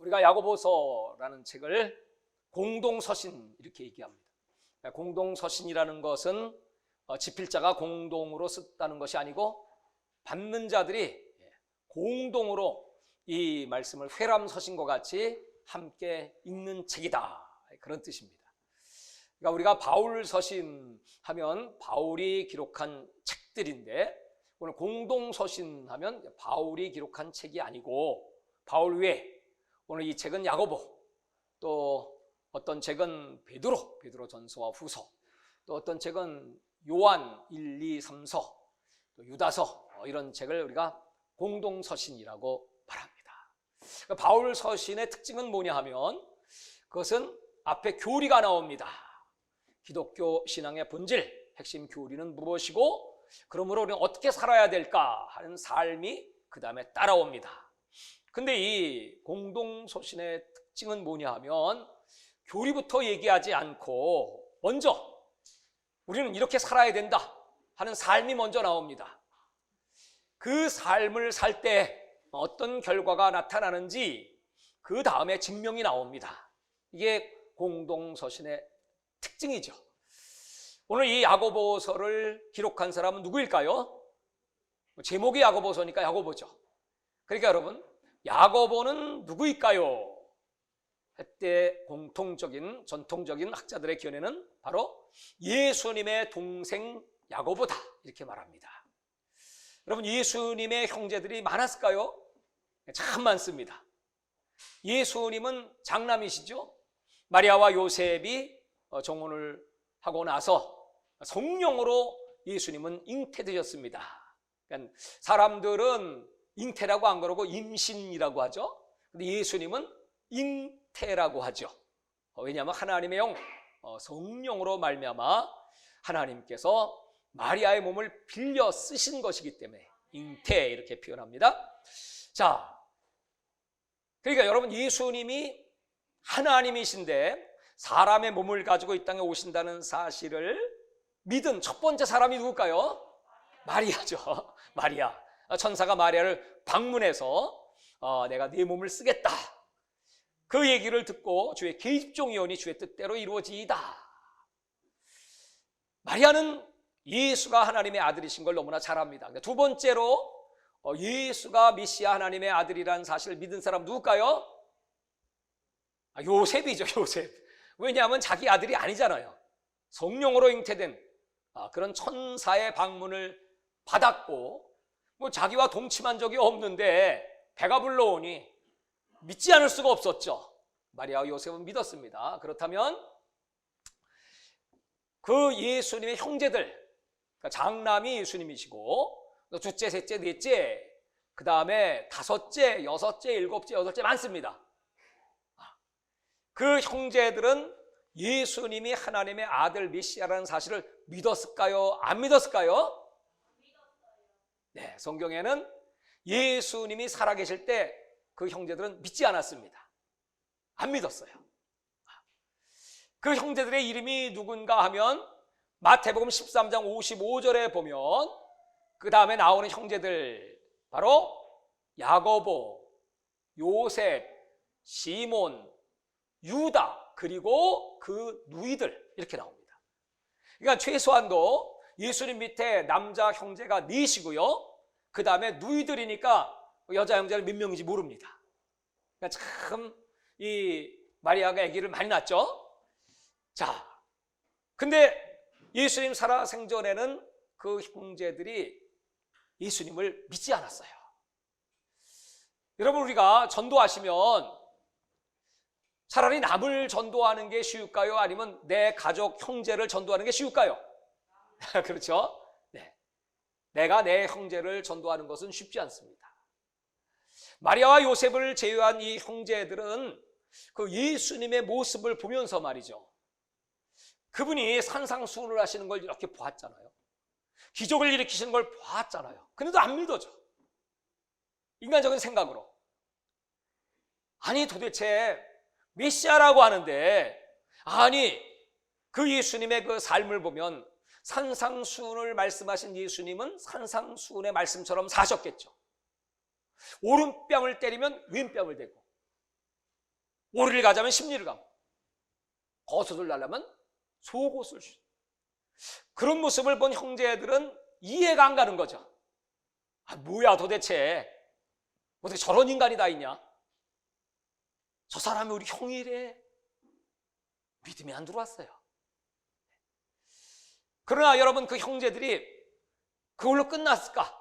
우리가 야고보서라는 책을 공동서신 이렇게 얘기합니다. 공동서신이라는 것은 집필자가 공동으로 썼다는 것이 아니고 받는 자들이 공동으로 이 말씀을 회람서신과 같이 함께 읽는 책이다, 그런 뜻입니다. 그러니까 우리가 바울서신 하면 바울이 기록한 책들인데, 오늘 공동서신 하면 바울이 기록한 책이 아니고 바울 외에 오늘 이 책은 야고보, 또 어떤 책은 베드로 전서와 후서, 또 어떤 책은 요한 1, 2, 3서, 또 유다서, 이런 책을 우리가 공동서신이라고 말합니다. 바울 서신의 특징은 뭐냐 하면 그것은 앞에 교리가 나옵니다. 기독교 신앙의 본질, 핵심 교리는 무엇이고 그러므로 우리는 어떻게 살아야 될까 하는 삶이 그 다음에 따라옵니다. 근데 이 공동서신의 특징은 뭐냐 하면 교리부터 얘기하지 않고 먼저 우리는 이렇게 살아야 된다 하는 삶이 먼저 나옵니다. 그 삶을 살 때 어떤 결과가 나타나는지 그 다음에 증명이 나옵니다. 이게 공동서신의 특징이죠. 오늘 이 야고보서를 기록한 사람은 누구일까요? 제목이 야고보서니까 야고보죠. 그러니까 여러분, 야고보는 누구일까요? 그때 공통적인 전통적인 학자들의 견해는 바로 예수님의 동생 야고보다 이렇게 말합니다. 여러분, 예수님의 형제들이 많았을까요? 참 많습니다. 예수님은 장남이시죠. 마리아와 요셉이 정혼을 하고 나서 성령으로 예수님은 잉태되셨습니다. 그러니까 사람들은 잉태라고 안 그러고 임신이라고 하죠. 근데 예수님은 잉태라고 하죠. 왜냐하면 하나님의 영, 성령으로 말미암아 하나님께서 마리아의 몸을 빌려 쓰신 것이기 때문에 잉태 이렇게 표현합니다. 자, 그러니까 여러분, 예수님이 하나님이신데 사람의 몸을 가지고 이 땅에 오신다는 사실을 믿은 첫 번째 사람이 누굴까요? 마리아죠. 마리아. 천사가 마리아를 방문해서 내가 네 몸을 쓰겠다, 그 얘기를 듣고 주의 계집종이오니 주의 뜻대로 이루어지이다. 마리아는 예수가 하나님의 아들이신 걸 너무나 잘 압니다. 두 번째로 예수가 메시아 하나님의 아들이라는 사실을 믿은 사람 누굴까요? 요셉이죠. 요셉. 왜냐하면 자기 아들이 아니잖아요. 성령으로 잉태된 그런 천사의 방문을 받았고 뭐 자기와 동침한 적이 없는데 배가 불러오니 믿지 않을 수가 없었죠. 마리아와 요셉은 믿었습니다. 그렇다면 그 예수님의 형제들, 그러니까 장남이 예수님이시고 둘째, 셋째, 넷째, 그 다음에 다섯째, 여섯째, 일곱째, 여덟째 많습니다. 그 형제들은 예수님이 하나님의 아들 메시아라는 사실을 믿었을까요? 안 믿었을까요? 네, 성경에는 예수님이 살아계실 때 그 형제들은 믿지 않았습니다. 안 믿었어요. 그 형제들의 이름이 누군가 하면 마태복음 13장 55절에 보면 그 다음에 나오는 형제들 바로 야고보, 요셉, 시몬, 유다, 그리고 그 누이들 이렇게 나옵니다. 그러니까 최소한도 예수님 밑에 남자 형제가 넷이고요. 그 다음에 누이들이니까 여자 형제는 몇 명인지 모릅니다. 그러니까 참 이 마리아가 아기를 많이 낳았죠. 자, 근데 예수님 살아 생전에는 그 형제들이 예수님을 믿지 않았어요. 여러분, 우리가 전도하시면 차라리 남을 전도하는 게 쉬울까요? 아니면 내 가족, 형제를 전도하는 게 쉬울까요? 그렇죠? 네. 내가 내 형제를 전도하는 것은 쉽지 않습니다. 마리아와 요셉을 제외한 이 형제들은 그 예수님의 모습을 보면서 말이죠, 그분이 산상수훈을 하시는 걸 이렇게 보았잖아요. 기적을 일으키시는 걸 보았잖아요. 근데도 안 믿어져. 인간적인 생각으로. 아니, 도대체 메시아라고 하는데, 아니, 그 예수님의 그 삶을 보면 산상수훈을 말씀하신 예수님은 산상수훈의 말씀처럼 사셨겠죠. 오른뺨을 때리면 왼뺨을 대고, 오리를 가자면 십리를 가고, 버섯을 달라면 속옷을 주죠. 그런 모습을 본 형제들은 이해가 안 가는 거죠. 뭐야 도대체, 어떻게 저런 인간이 다 있냐? 저 사람이 우리 형이래. 믿음이 안 들어왔어요. 그러나 여러분, 그 형제들이 그걸로 끝났을까?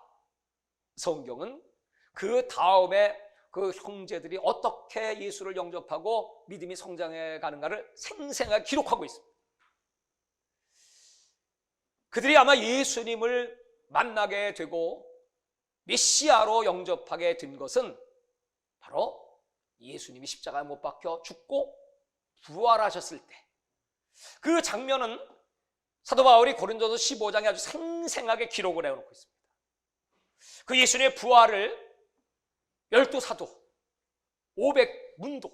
성경은 그 다음에 그 형제들이 어떻게 예수를 영접하고 믿음이 성장해 가는가를 생생하게 기록하고 있습니다. 그들이 아마 예수님을 만나게 되고 메시아로 영접하게 된 것은 바로 예수님이 십자가에 못 박혀 죽고 부활하셨을 때, 그 장면은 사도 바울이 고린도서 15장에 아주 생생하게 기록을 해놓고 있습니다. 그 예수님의 부활을 12사도, 500문도,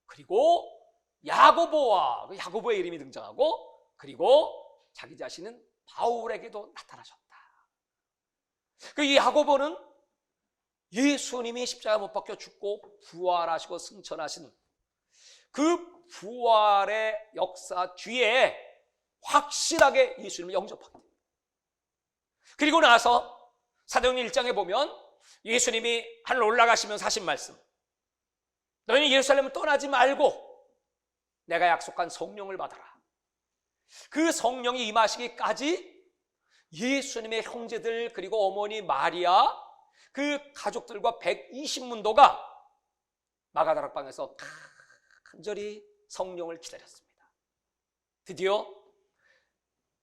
그리고 야고보와, 그 야고보의 이름이 등장하고, 그리고 자기 자신은 바울에게도 나타나셨다. 그 야고보는 예수님이 십자가에 못 박혀 죽고 부활하시고 승천하신 그 부활의 역사 뒤에 확실하게 예수님을 영접하게 됩니다. 그리고 나서 사도행전 1장에 보면 예수님이 하늘 올라가시면서 하신 말씀, 너희는 예루살렘을 떠나지 말고 내가 약속한 성령을 받아라. 그 성령이 임하시기까지 예수님의 형제들, 그리고 어머니 마리아, 그 가족들과 120문도가 마가다락방에서 간절히 성령을 기다렸습니다. 드디어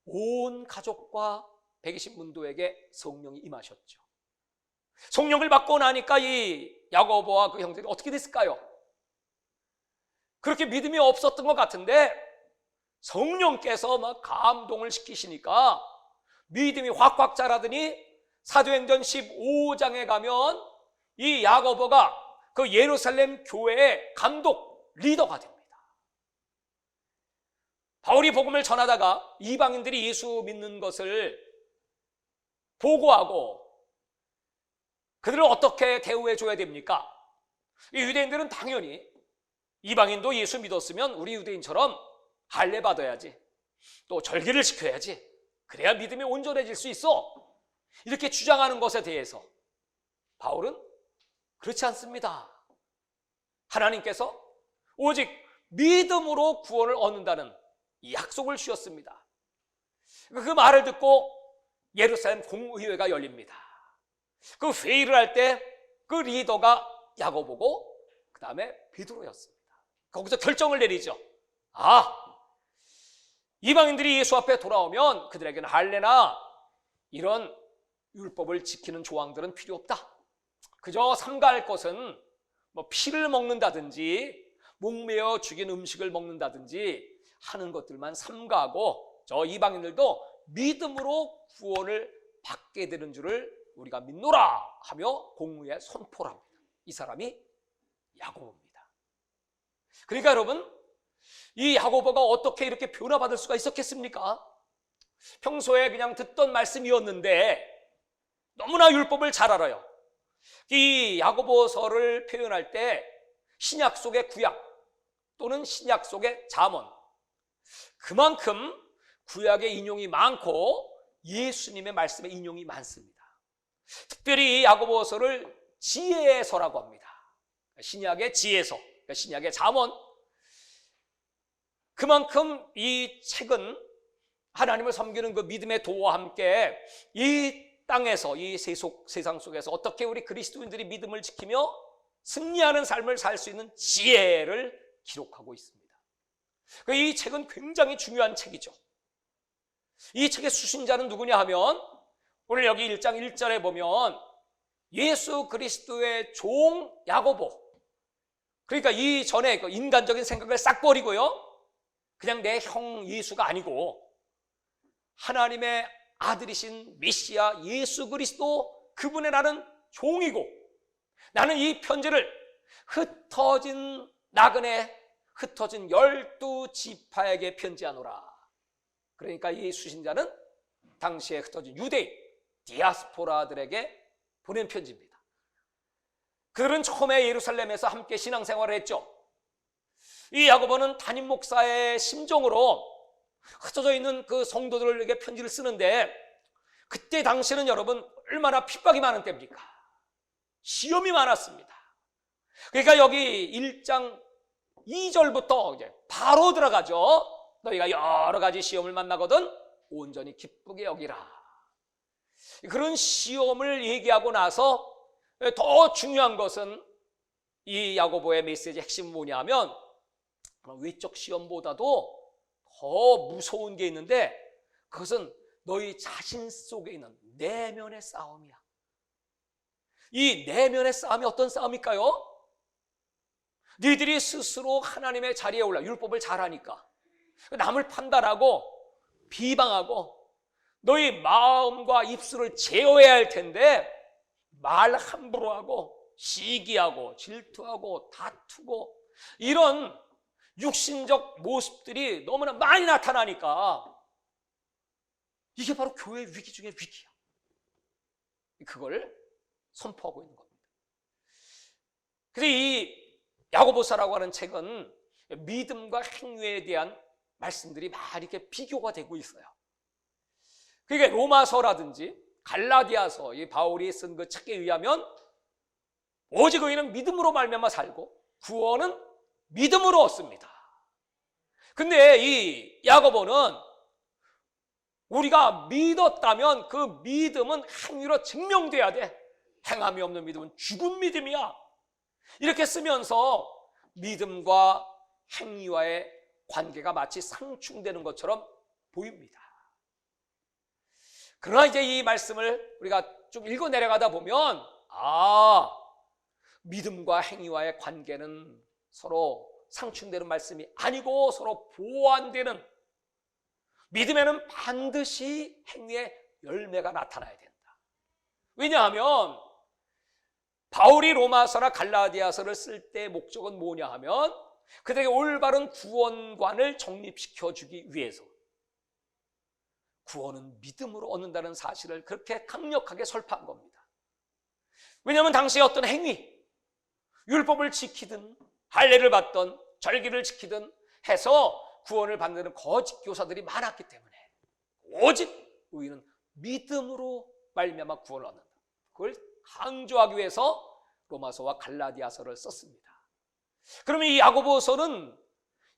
온 가족과 120문도에게 성령이 임하셨죠. 성령을 받고 나니까 이 야고보와 그 형제들이 어떻게 됐을까요? 그렇게 믿음이 없었던 것 같은데 성령께서 막 감동을 시키시니까 믿음이 확확 자라더니 사도행전 15장에 가면 이 야고보가 그 예루살렘 교회의 감독 리더가 됩니다. 바울이 복음을 전하다가 이방인들이 예수 믿는 것을 보고하고 그들을 어떻게 대우해 줘야 됩니까? 이 유대인들은 당연히 이방인도 예수 믿었으면 우리 유대인처럼 할례 받아야지, 또 절기를 지켜야지, 그래야 믿음이 온전해질 수 있어, 이렇게 주장하는 것에 대해서 바울은 그렇지 않습니다. 하나님께서 오직 믿음으로 구원을 얻는다는 이 약속을 주셨습니다. 그 말을 듣고 예루살렘 공의회가 열립니다. 그 회의를 할 때 그 리더가 야고보고 그 다음에 베드로였습니다. 거기서 결정을 내리죠. 이방인들이 예수 앞에 돌아오면 그들에게는 할례나 이런 율법을 지키는 조항들은 필요 없다. 그저 삼가할 것은 뭐 피를 먹는다든지 목매어 죽인 음식을 먹는다든지 하는 것들만 삼가하고 저 이방인들도 믿음으로 구원을 받게 되는 줄을 우리가 믿노라 하며 공의에 선포를 합니다. 이 사람이 야고보입니다. 그러니까 여러분, 이 야고보가 어떻게 이렇게 변화받을 수가 있었겠습니까? 평소에 그냥 듣던 말씀이었는데 너무나 율법을 잘 알아요. 이 야고보서를 표현할 때 신약 속의 구약 또는 신약 속의 잠언, 그만큼 구약의 인용이 많고 예수님의 말씀의 인용이 많습니다. 특별히 이 야고보서를 지혜의 서라고 합니다. 신약의 지혜서, 신약의 잠언. 그만큼 이 책은 하나님을 섬기는 그 믿음의 도와 함께 이 땅에서, 이 세상 속에서 어떻게 우리 그리스도인들이 믿음을 지키며 승리하는 삶을 살 수 있는 지혜를 기록하고 있습니다. 이 책은 굉장히 중요한 책이죠. 이 책의 수신자는 누구냐 하면 오늘 여기 1장 1절에 보면 예수 그리스도의 종 야고보, 그러니까 이전에 그 인간적인 생각을 싹 버리고요, 그냥 내 형 예수가 아니고 하나님의 아들이신 메시아 예수 그리스도, 그분의 나는 종이고 나는 이 편지를 흩어진 나그네, 흩어진 12지파에게 편지하노라. 그러니까 이 수신자는 당시에 흩어진 유대인, 디아스포라들에게 보낸 편지입니다. 그들은 처음에 예루살렘에서 함께 신앙생활을 했죠. 이 야고보는 담임 목사의 심정으로 흩어져 있는 그 성도들에게 편지를 쓰는데, 그때 당시는 여러분 얼마나 핍박이 많은 때입니까? 시험이 많았습니다. 그러니까 여기 1장 2절부터 이제 바로 들어가죠. 너희가 여러 가지 시험을 만나거든 온전히 기쁘게 여기라. 그런 시험을 얘기하고 나서 더 중요한 것은 이 야고보의 메시지의 핵심은 뭐냐면, 외적 시험보다도 더 무서운 게 있는데, 그것은 너희 자신 속에 있는 내면의 싸움이야. 이 내면의 싸움이 어떤 싸움일까요? 너희들이 스스로 하나님의 자리에 올라 율법을 잘하니까 남을 판단하고 비방하고 너희 마음과 입술을 제어해야 할 텐데, 말 함부로 하고 시기하고 질투하고 다투고 이런 육신적 모습들이 너무나 많이 나타나니까 이게 바로 교회의 위기 중에 위기야. 그걸 선포하고 있는 겁니다. 그래서 이 야고보서라고 하는 책은 믿음과 행위에 대한 말씀들이 많이 이렇게 비교가 되고 있어요. 그러니까 로마서라든지 갈라디아서, 이 바울이 쓴 그 책에 의하면 오직 의인은 믿음으로 말미암아 살고 구원은 믿음으로 얻습니다. 근데 이 야고보는 우리가 믿었다면 그 믿음은 행위로 증명돼야 돼. 행함이 없는 믿음은 죽은 믿음이야. 이렇게 쓰면서 믿음과 행위와의 관계가 마치 상충되는 것처럼 보입니다. 그러나 이제 이 말씀을 우리가 좀 읽어 내려가다 보면, 믿음과 행위와의 관계는 서로 상충되는 말씀이 아니고 서로 보완되는, 믿음에는 반드시 행위의 열매가 나타나야 된다. 왜냐하면 바울이 로마서나 갈라디아서를 쓸 때 목적은 뭐냐 하면, 그들에게 올바른 구원관을 정립시켜 주기 위해서, 구원은 믿음으로 얻는다는 사실을 그렇게 강력하게 설파한 겁니다. 왜냐하면 당시에 어떤 행위, 율법을 지키든 할례를 받던 절기를 지키든 해서 구원을 받는 거짓 교사들이 많았기 때문에 오직 의인은 믿음으로 말미암아 구원을 얻는다. 그걸 강조하기 위해서 로마서와 갈라디아서를 썼습니다. 그러면 이 야고보서는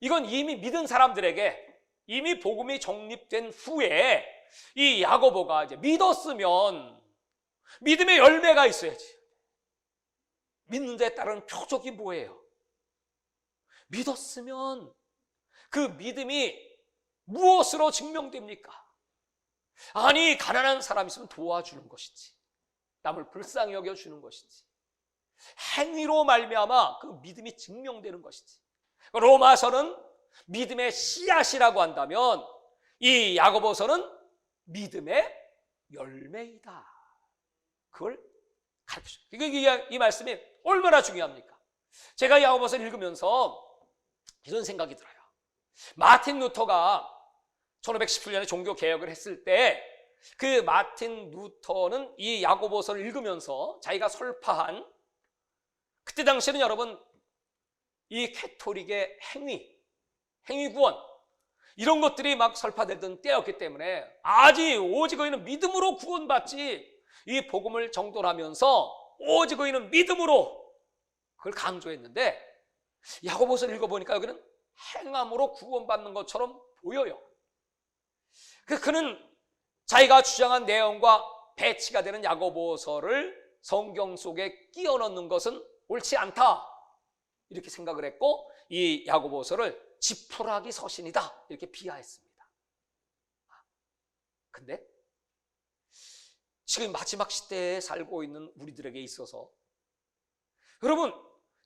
이건 이미 믿은 사람들에게, 이미 복음이 정립된 후에 이 야고보가 이제 믿었으면 믿음의 열매가 있어야지. 믿는 데 따른 표적이 뭐예요? 믿었으면 그 믿음이 무엇으로 증명됩니까? 아니, 가난한 사람 있으면 도와주는 것이지, 남을 불쌍히 여겨주는 것이지, 행위로 말미암아 그 믿음이 증명되는 것이지. 로마서는 믿음의 씨앗이라고 한다면 이 야고보서는 믿음의 열매이다. 그걸 가르쳐줘요. 이 말씀이 얼마나 중요합니까? 제가 야고보서를 읽으면서 이런 생각이 들어요. 마틴 루터가 1517년에 종교개혁을 했을 때 그 마틴 루터는 이 야고보서를 읽으면서 자기가 설파한, 그때 당시에는 여러분 이 캐토릭의 행위구원 이런 것들이 막 설파되던 때였기 때문에 오직 의인은 믿음으로 구원받지, 이 복음을 정돈하면서 오직 의인은 믿음으로, 그걸 강조했는데 야고보서를 읽어보니까 여기는 행함으로 구원받는 것처럼 보여요. 그는 자기가 주장한 내용과 배치가 되는 야고보서를 성경 속에 끼워 넣는 것은 옳지 않다, 이렇게 생각을 했고 이 야고보서를 지푸라기 서신이다 이렇게 비하했습니다. 근데 지금 마지막 시대에 살고 있는 우리들에게 있어서, 여러분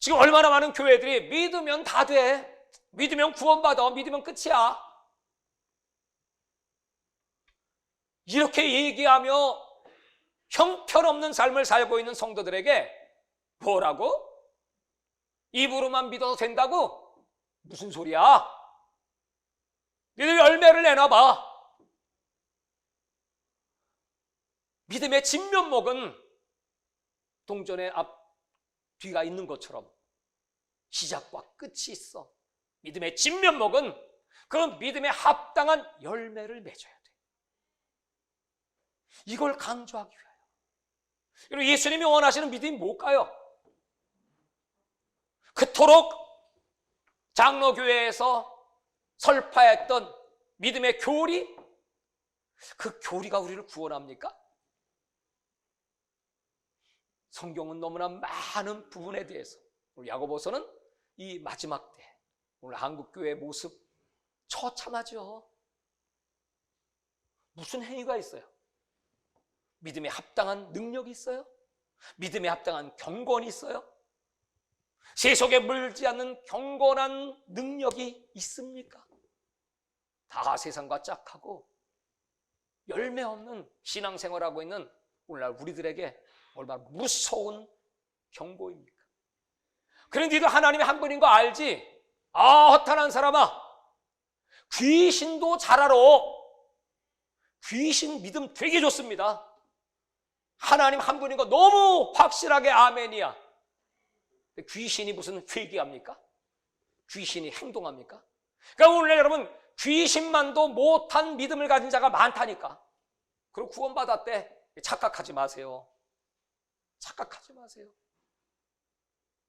지금 얼마나 많은 교회들이 믿으면 다 돼, 믿으면 구원받아, 믿으면 끝이야, 이렇게 얘기하며 형편없는 삶을 살고 있는 성도들에게 뭐라고? 입으로만 믿어도 된다고? 무슨 소리야? 너희들 열매를 내놔봐. 믿음의 진면목은 동전의 앞 뒤가 있는 것처럼 시작과 끝이 있어. 믿음의 진면목은 그 믿음에 합당한 열매를 맺어야 돼. 이걸 강조하기 위하여. 그리고 예수님이 원하시는 믿음이 뭘까요? 그토록 장로교회에서 설파했던 믿음의 교리, 그 교리가 우리를 구원합니까? 성경은 너무나 많은 부분에 대해서, 우리 야고보서는 이 마지막 때 오늘 한국교회의 모습 처참하죠. 무슨 행위가 있어요? 믿음에 합당한 능력이 있어요? 믿음에 합당한 경건이 있어요? 세속에 물지 않는 경건한 능력이 있습니까? 다 세상과 짝하고 열매 없는 신앙생활하고 있는 오늘날 우리들에게 얼마나 무서운 경고입니까? 그런데도 하나님이 한 분인 거 알지? 아, 허탄한 사람아, 귀신도 잘 알아. 귀신 믿음 되게 좋습니다. 하나님 한 분인 거 너무 확실하게 아멘이야. 귀신이 무슨 회개합니까? 귀신이 행동합니까? 그러니까 오늘 여러분, 귀신만도 못한 믿음을 가진 자가 많다니까. 그리고 구원받았대. 착각하지 마세요. 착각하지 마세요.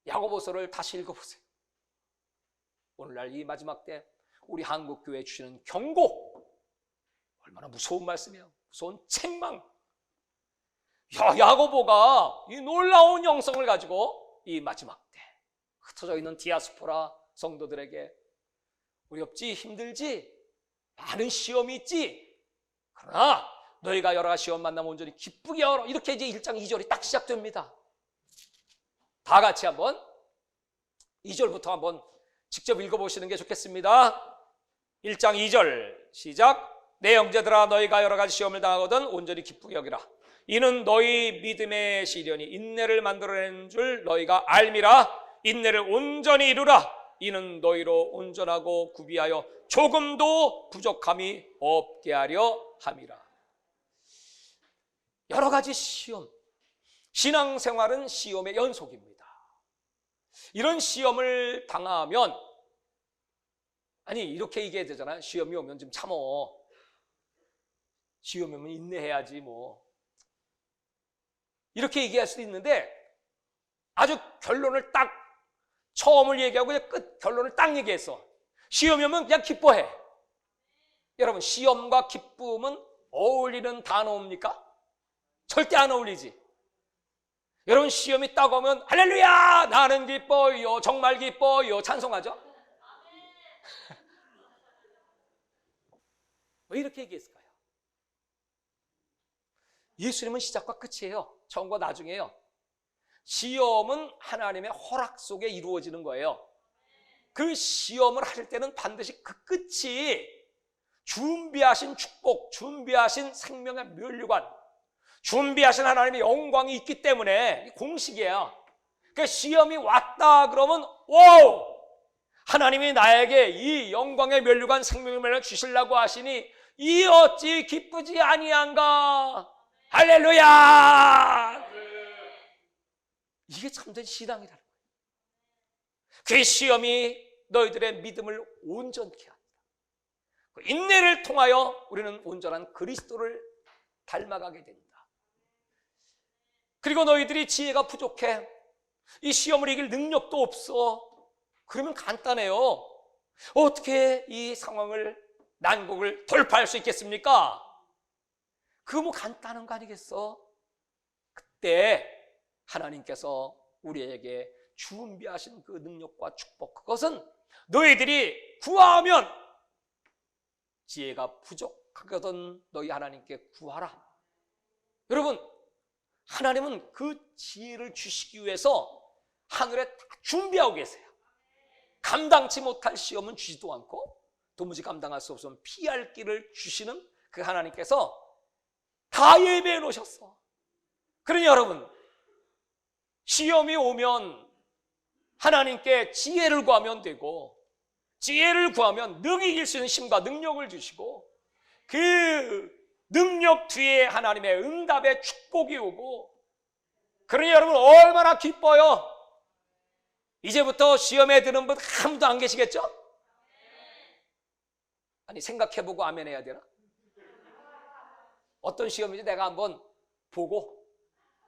야고보서를 다시 읽어보세요. 오늘날 이 마지막 때 우리 한국교회에 주시는 경고, 얼마나 무서운 말씀이에요. 무서운 책망. 야고보가 이 놀라운 영성을 가지고 이 마지막 때 흩어져 있는 디아스포라 성도들에게 어렵지, 힘들지, 많은 시험이 있지, 그러나 너희가 여러 가지 시험 만나면 온전히 기쁘게 하라. 이렇게 이제 1장 2절이 딱 시작됩니다. 다 같이 한번 2절부터 한번 직접 읽어보시는 게 좋겠습니다. 1장 2절 시작. 내 형제들아, 너희가 여러 가지 시험을 당하거든 온전히 기쁘게 여기라. 이는 너희 믿음의 시련이 인내를 만들어내는 줄 너희가 알미라. 인내를 온전히 이루라. 이는 너희로 온전하고 구비하여 조금도 부족함이 없게 하려 함이라. 여러 가지 시험, 신앙생활은 시험의 연속입니다. 이런 시험을 당하면, 아니 이렇게 얘기해야 되잖아요. 시험이 오면 좀 참어. 시험이 오면 인내해야지 뭐. 이렇게 얘기할 수도 있는데 아주 결론을 딱 처음을 얘기하고 그냥 끝 결론을 딱 얘기했어. 시험이 오면 그냥 기뻐해. 여러분, 시험과 기쁨은 어울리는 단어입니까? 절대 안 어울리지. 여러분, 시험이 딱 오면 할렐루야, 나는 기뻐요, 정말 기뻐요, 찬송하죠? 왜 이렇게 얘기했을까요? 예수님은 시작과 끝이에요. 처음과 나중이에요. 시험은 하나님의 허락 속에 이루어지는 거예요. 그 시험을 하실 때는 반드시 그 끝이 준비하신 축복, 준비하신 생명의 면류관, 준비하신 하나님의 영광이 있기 때문에 공식이에요. 그러니까 시험이 왔다 그러면 와우! 하나님이 나에게 이 영광의 면류관, 생명의 면류관 주시려고 하시니 이 어찌 기쁘지 아니한가? 할렐루야! 이게 참된 신앙이라는 거예요. 그 시험이 너희들의 믿음을 온전케 합니다. 그 인내를 통하여 우리는 온전한 그리스도를 닮아가게 됩니다. 그리고 너희들이 지혜가 부족해, 이 시험을 이길 능력도 없어, 그러면 간단해요. 어떻게 이 상황을, 난국을 돌파할 수 있겠습니까? 그거 뭐 간단한 거 아니겠어? 그때 하나님께서 우리에게 준비하신 그 능력과 축복, 그것은 너희들이 구하면, 지혜가 부족하거든 너희 하나님께 구하라. 여러분, 하나님은 그 지혜를 주시기 위해서 하늘에 다 준비하고 계세요. 감당치 못할 시험은 주지도 않고 도무지 감당할 수 없으면 피할 길을 주시는 그 하나님께서 다 예배해 놓으셨어. 그러니 여러분, 시험이 오면 하나님께 지혜를 구하면 되고, 지혜를 구하면 능히 이길 수 있는 힘과 능력을 주시고, 그 능력 뒤에 하나님의 응답의 축복이 오고, 그러니 여러분 얼마나 기뻐요. 이제부터 시험에 드는 분 아무도 안 계시겠죠? 아니 생각해보고 아멘 해야 되나? 어떤 시험인지 내가 한번 보고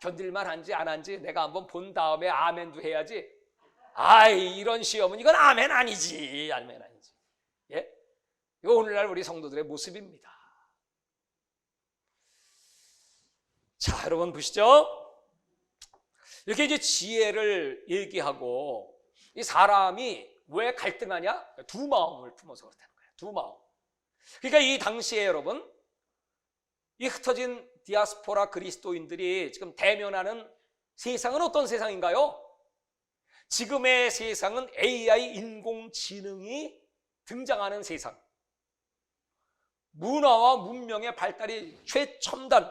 견딜만 한지 안 한지 내가 한번 본 다음에 아멘도 해야지. 아이, 이런 시험은 이건 아멘 아니지. 아멘 아니지. 예? 이거 오늘날 우리 성도들의 모습입니다. 자, 여러분 보시죠. 이렇게 이제 지혜를 얘기하고, 이 사람이 왜 갈등하냐? 두 마음을 품어서 그렇다는 거예요. 두 마음. 그러니까 이 당시에 여러분, 이 흩어진 디아스포라 그리스도인들이 지금 대면하는 세상은 어떤 세상인가요? 지금의 세상은 AI 인공지능이 등장하는 세상, 문화와 문명의 발달이 최첨단,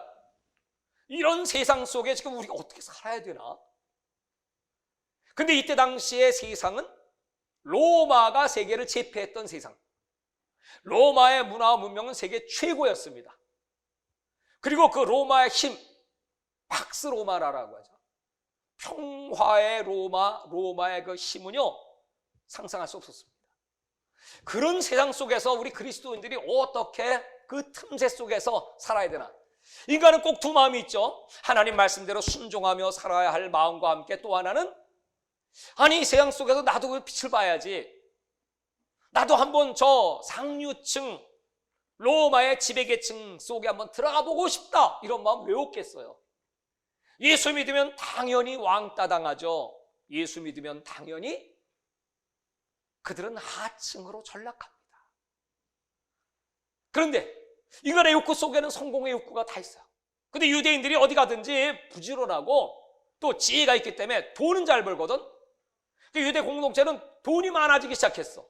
이런 세상 속에 지금 우리가 어떻게 살아야 되나? 근데 이때 당시의 세상은 로마가 세계를 제패했던 세상, 로마의 문화와 문명은 세계 최고였습니다. 그리고 그 로마의 힘, 팍스 로마라고 하죠. 평화의 로마의 그 힘은요, 상상할 수 없었습니다. 그런 세상 속에서 우리 그리스도인들이 어떻게 그 틈새 속에서 살아야 되나? 인간은 꼭 두 마음이 있죠. 하나님 말씀대로 순종하며 살아야 할 마음과 함께 또 하나는, 아니, 이 세상 속에서 나도 그 빛을 봐야지. 나도 한번 저 상류층, 로마의 지배계층 속에 한번 들어가 보고 싶다. 이런 마음 왜 없겠어요? 예수 믿으면 당연히 왕따 당하죠. 예수 믿으면 당연히 그들은 하층으로 전락합니다. 그런데 인간의 욕구 속에는 성공의 욕구가 다 있어요. 근데 유대인들이 어디 가든지 부지런하고 또 지혜가 있기 때문에 돈은 잘 벌거든. 그 유대 공동체는 돈이 많아지기 시작했어.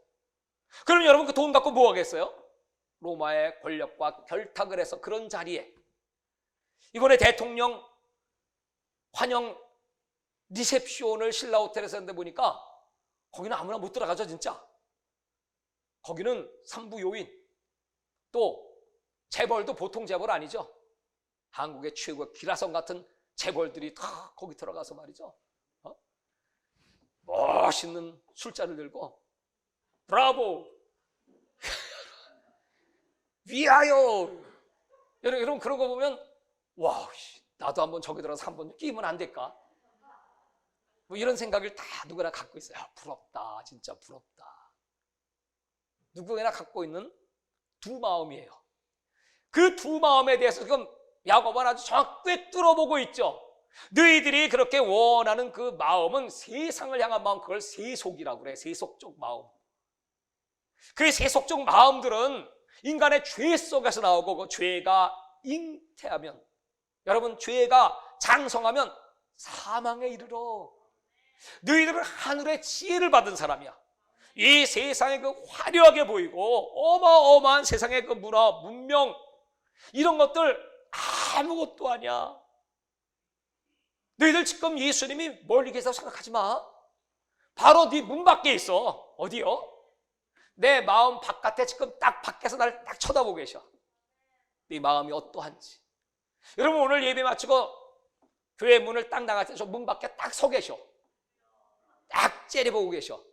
그럼 여러분 그 돈 갖고 뭐 하겠어요? 로마의 권력과 결탁을 해서 그런 자리에, 이번에 대통령 환영 리셉션을 신라 호텔에서 했는데 보니까 거기는 아무나 못 들어가죠. 진짜 거기는 삼부 요인, 또 재벌도 보통 재벌 아니죠. 한국의 최고 기라성 같은 재벌들이 다 거기 들어가서 말이죠, 멋있는 술잔을 들고 브라보 위하여, 여러분 그런 거 보면 와, 나도 한번 저기 들어가서 한번 끼면 안 될까? 뭐 이런 생각을 다 누구나 갖고 있어요. 부럽다, 진짜 부럽다. 누구나 갖고 있는 두 마음이에요. 그 두 마음에 대해서 지금 야고보는 아주 정확히 뚫어보고 있죠. 너희들이 그렇게 원하는 그 마음은 세상을 향한 마음, 그걸 세속이라고 그래. 세속적 마음. 그 세속적 마음들은 인간의 죄 속에서 나오고, 그 죄가 잉태하면, 여러분 죄가 장성하면 사망에 이르러. 너희들은 하늘의 지혜를 받은 사람이야. 이 세상에 그 화려하게 보이고 어마어마한 세상의 그 문화, 문명, 이런 것들 아무것도 아니야. 너희들 지금 예수님이 멀리 계시다고 생각하지 마. 바로 네 문 밖에 있어. 어디요? 내 마음 바깥에 지금 딱 밖에서 날 딱 쳐다보고 계셔. 네 마음이 어떠한지. 여러분 오늘 예배 마치고 교회 문을 딱 나갈 때 저 문 밖에 딱 서 계셔. 딱 째려보고 계셔.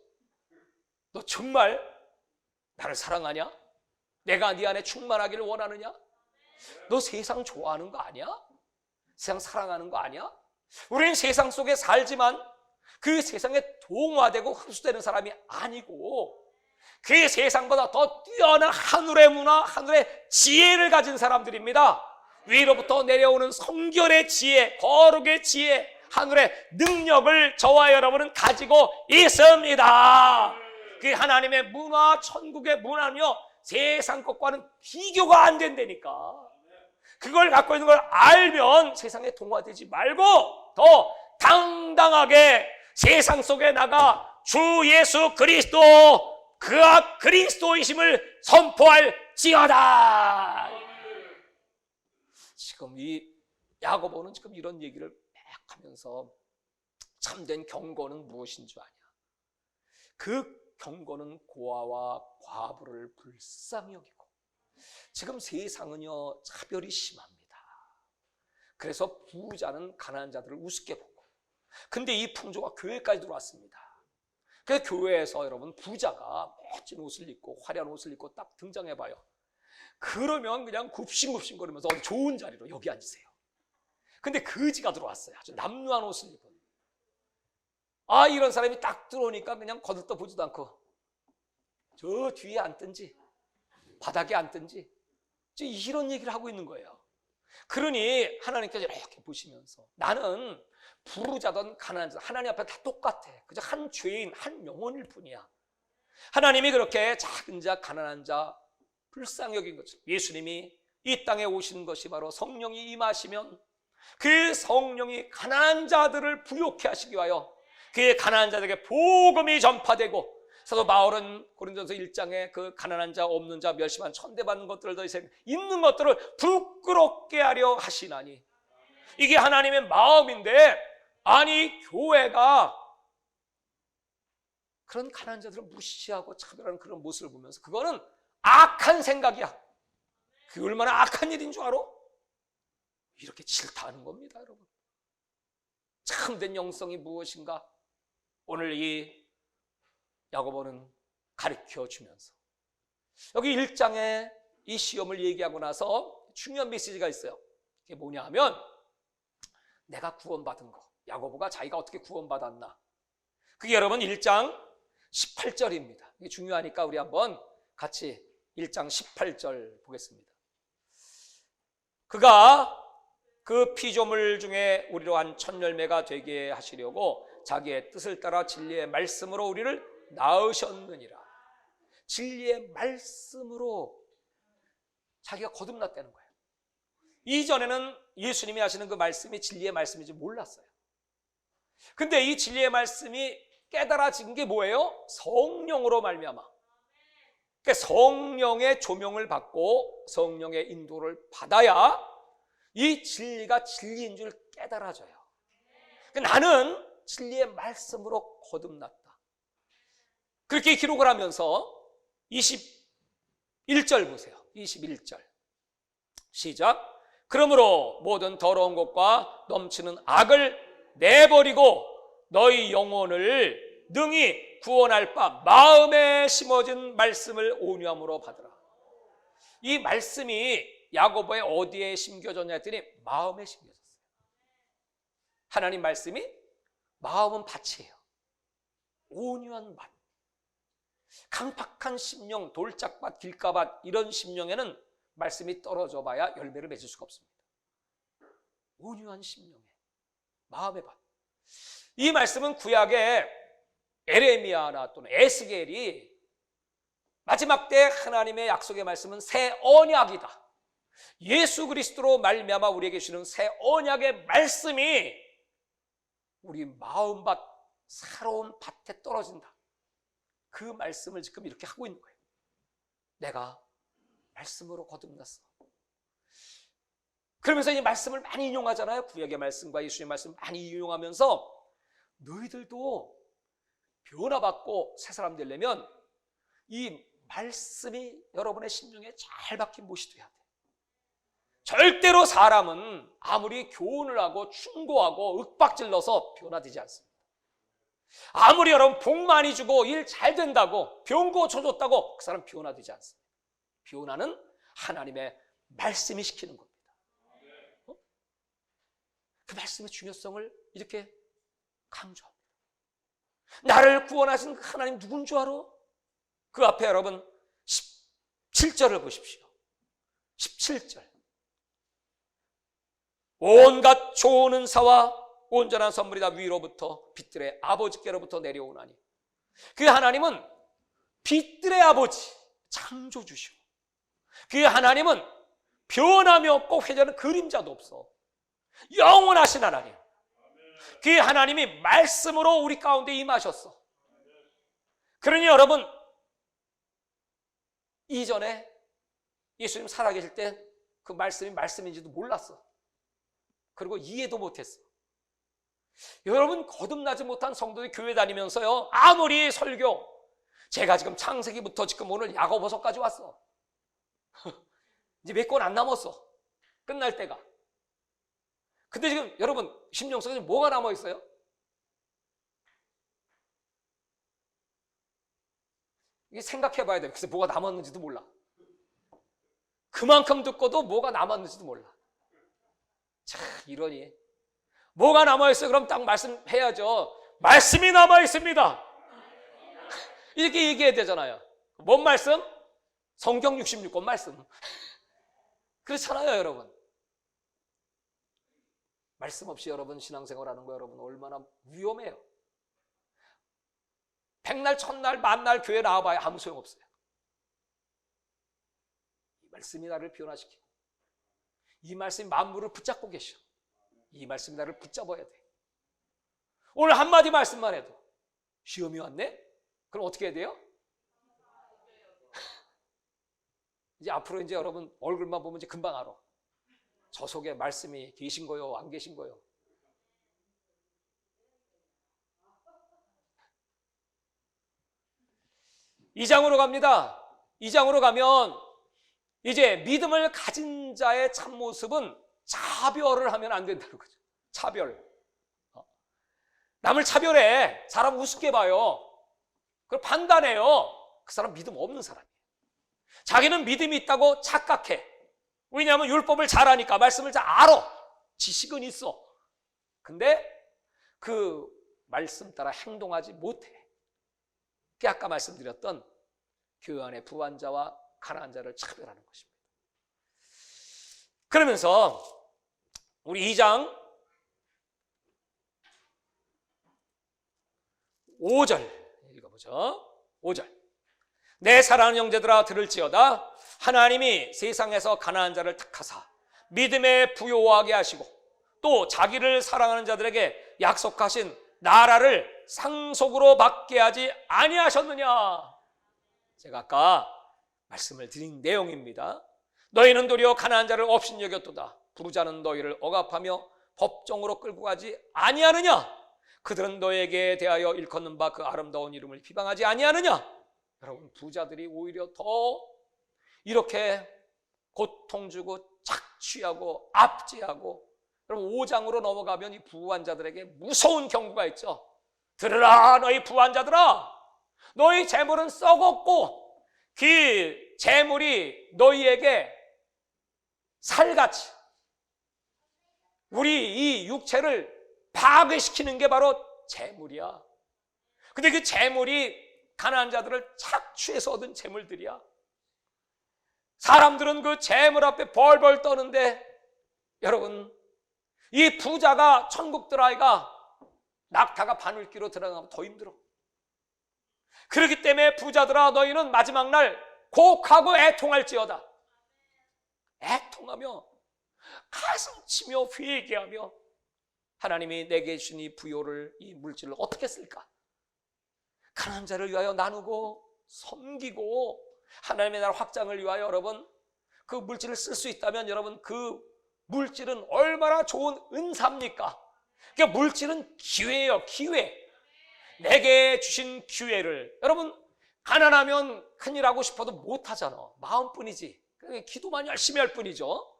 너 정말 나를 사랑하냐? 내가 네 안에 충만하기를 원하느냐? 너 세상 좋아하는 거 아니야? 세상 사랑하는 거 아니야? 우리는 세상 속에 살지만 그 세상에 동화되고 흡수되는 사람이 아니고, 그 세상보다 더 뛰어난 하늘의 문화, 하늘의 지혜를 가진 사람들입니다. 위로부터 내려오는 성결의 지혜, 거룩의 지혜, 하늘의 능력을 저와 여러분은 가지고 있습니다. 그 하나님의 문화, 천국의 문화는요, 세상 것과는 비교가 안 된다니까. 그걸 갖고 있는 걸 알면 세상에 동화되지 말고 더 당당하게 세상 속에 나가 주 예수 그리스도, 그가 그리스도이심을 선포할지어다. 지금 이 야고보는 지금 이런 얘기를 막 하면서 참된 경고는 무엇인 줄 아냐? 그 경고는 고아와 과부를 불쌍히 여기고, 지금 세상은요 차별이 심합니다. 그래서 부자는 가난한 자들을 우습게 보고, 근데 이 풍조가 교회까지 들어왔습니다. 그 교회에서 여러분 부자가 멋진 옷을 입고 화려한 옷을 입고 딱 등장해봐요. 그러면 그냥 굽신굽신거리면서 어디 좋은 자리로 여기 앉으세요. 근데 거지가 들어왔어요. 아주 남루한 옷을 입은. 이런 사람이 딱 들어오니까 그냥 거들떠 보지도 않고 저 뒤에 앉든지 바닥에 앉든지 이런 얘기를 하고 있는 거예요. 그러니 하나님께서 이렇게 보시면서 나는 부르자든 가난하든 하나님 앞에 다 똑같아. 그저 한 죄인, 한 영혼일 뿐이야. 하나님이 그렇게 작은 자, 가난한 자, 불쌍히 여긴 것처럼 예수님이 이 땅에 오신 것이 바로 성령이 임하시면 그 성령이 가난한 자들을 부욕케 하시기 위하여 그의 가난한 자들에게 복음이 전파되고, 사도 바울은 고린도전서 1장에 그 가난한 자, 없는 자, 멸시만 천대받는 것들을 더 있는 것들을 부끄럽게 하려 하시나니, 이게 하나님의 마음인데, 아니 교회가 그런 가난한 자들을 무시하고 차별하는 그런 모습을 보면서 그거는 악한 생각이야. 그게 얼마나 악한 일인 줄 알아? 이렇게 질타하는 겁니다, 여러분. 참된 영성이 무엇인가? 오늘 이 야고보는 가르쳐 주면서 여기 1장에 이 시험을 얘기하고 나서 중요한 메시지가 있어요. 그게 뭐냐 하면 내가 구원받은 거, 야고보가 자기가 어떻게 구원받았나, 그게 여러분 1장 18절입니다. 이게 중요하니까 우리 한번 같이 1장 18절 보겠습니다. 그가 그 피조물 중에 우리로 한 첫 열매가 되게 하시려고 자기의 뜻을 따라 진리의 말씀으로 우리를 낳으셨느니라. 진리의 말씀으로 자기가 거듭났다는 거예요. 이전에는 예수님이 하시는 그 말씀이 진리의 말씀인지 몰랐어요. 근데 이 진리의 말씀이 깨달아진 게 뭐예요? 성령으로 말미암아. 그러니까 성령의 조명을 받고 성령의 인도를 받아야 이 진리가 진리인 줄 깨달아져요. 그러니까 나는 진리의 말씀으로 거듭났다. 그렇게 기록을 하면서 21절 보세요. 21절 시작. 그러므로 모든 더러운 것과 넘치는 악을 내버리고 너희 영혼을 능히 구원할 바 마음에 심어진 말씀을 온유함으로 받으라. 이 말씀이 야고보의 어디에 심겨졌냐 했더니 마음에 심겨졌어요. 하나님 말씀이 마음은 밭이에요. 온유한 밭. 강팍한 심령, 돌짝밭, 길가밭 이런 심령에는 말씀이 떨어져 봐야 열매를 맺을 수가 없습니다. 온유한 심령에 마음의 밭. 이 말씀은 구약의 에레미야나 또는 에스겔이 마지막 때 하나님의 약속의 말씀은 새 언약이다. 예수 그리스도로 말미암아 우리에게 주시는 새 언약의 말씀이 우리 마음밭, 살아온 밭에 떨어진다. 그 말씀을 지금 이렇게 하고 있는 거예요. 내가 말씀으로 거듭났어. 그러면서 이 말씀을 많이 인용하잖아요. 구약의 말씀과 예수님의 말씀 많이 인용하면서 너희들도 변화받고 새 사람 되려면 이 말씀이 여러분의 심령에 잘 박힌 못이 돼야 돼. 절대로 사람은 아무리 교훈을 하고 충고하고 윽박질러서 변화되지 않습니다. 아무리 여러분 복 많이 주고 일 잘 된다고 병 고쳐줬다고 그 사람 변화되지 않습니다. 변화는 하나님의 말씀이 시키는 겁니다. 그 말씀의 중요성을 이렇게 강조합니다. 나를 구원하신 하나님 누군 줄 알아? 그 앞에 여러분 17절을 보십시오. 17절. 온갖 좋은 은사와 온전한 선물이 다 위로부터 빛들의 아버지께로부터 내려오나니, 그 하나님은 빛들의 아버지, 창조주시오. 그 하나님은 변함이 없고 회전은 그림자도 없어. 영원하신 하나님. 그 하나님이 말씀으로 우리 가운데 임하셨어. 그러니 여러분, 이전에 예수님 살아계실 때 그 말씀이 말씀인지도 몰랐어. 그리고 이해도 못했어. 여러분, 거듭나지 못한 성도들이 교회 다니면서요, 아무리 설교, 제가 지금 창세기부터 지금 오늘 야고보서까지 왔어. 이제 몇 권 안 남았어. 끝날 때가. 근데 지금 여러분 심령 속에 뭐가 남아있어요? 이게 생각해 봐야 돼. 그래서 뭐가 남았는지도 몰라. 그만큼 듣고도 뭐가 남았는지도 몰라. 참, 이러니. 뭐가 남아있어요? 그럼 딱 말씀해야죠. 말씀이 남아있습니다. 이렇게 얘기해야 되잖아요. 뭔 말씀? 성경 66권 말씀. 그렇잖아요, 여러분. 말씀 없이 여러분 신앙생활 하는 거 여러분 얼마나 위험해요. 백날, 천날, 만날 교회 나와봐야 아무 소용없어요. 이 말씀이 나를 변화시키고 이 말씀이 만물을 붙잡고 계셔. 이 말씀이 나를 붙잡아야 돼. 오늘 한마디 말씀만 해도 시험이 왔네? 그럼 어떻게 해야 돼요? 이제 앞으로 이제 여러분 얼굴만 보면 이제 금방 알아. 저 속에 말씀이 계신 거요, 안 계신 거요. 이 장으로 갑니다. 이 장으로 가면 이제 믿음을 가진 자의 참모습은 차별을 하면 안 된다는 거죠. 차별. 남을 차별해. 사람 우습게 봐요. 그걸 판단해요. 그 사람 믿음 없는 사람이에요. 자기는 믿음이 있다고 착각해. 왜냐하면 율법을 잘 아니까, 말씀을 잘 알아. 지식은 있어. 근데 그 말씀 따라 행동하지 못해. 그게 아까 말씀드렸던 교회 안의 부한자와 가난한 자를 차별하는 것입니다. 그러면서 우리 2장 5절 읽어보죠. 5절. 내 사랑하는 형제들아 들을지어다. 하나님이 세상에서 가난한 자를 택하사 믿음에 부요하게 하시고 또 자기를 사랑하는 자들에게 약속하신 나라를 상속으로 받게 하지 아니하셨느냐. 제가 아까 말씀을 드린 내용입니다. 너희는 도리어 가난한 자를 업신여겼도다. 부자는 너희를 억압하며 법정으로 끌고 가지 아니하느냐. 그들은 너에게 대하여 일컫는 바 그 아름다운 이름을 비방하지 아니하느냐. 여러분, 부자들이 오히려 더 이렇게 고통 주고 착취하고 압제하고, 여러분 5장으로 넘어가면 이 부한 자들에게 무서운 경고가 있죠. 들으라 너희 부한 자들아, 너희 재물은 썩었고 그 재물이 너희에게 살같이 우리 이 육체를 파괴시키는 게 바로 재물이야. 근데 그 재물이 가난한 자들을 착취해서 얻은 재물들이야. 사람들은 그 재물 앞에 벌벌 떠는데, 여러분 이 부자가 천국 들어가기가 낙타가 바늘귀로 들어가면 더 힘들어. 그렇기 때문에 부자들아 너희는 마지막 날 곡하고 애통할지어다. 애통하며 가슴치며 회개하며 하나님이 내게 주신 이 부요를, 이 물질을 어떻게 쓸까? 가난한 자를 위하여 나누고 섬기고 하나님의 나라 확장을 위하여 여러분 그 물질을 쓸 수 있다면 여러분 그 물질은 얼마나 좋은 은사입니까? 그러니까 물질은 기회예요. 기회. 내게 주신 기회를, 여러분 가난하면 큰일 하고 싶어도 못하잖아. 마음뿐이지. 기도만 열심히 할 뿐이죠.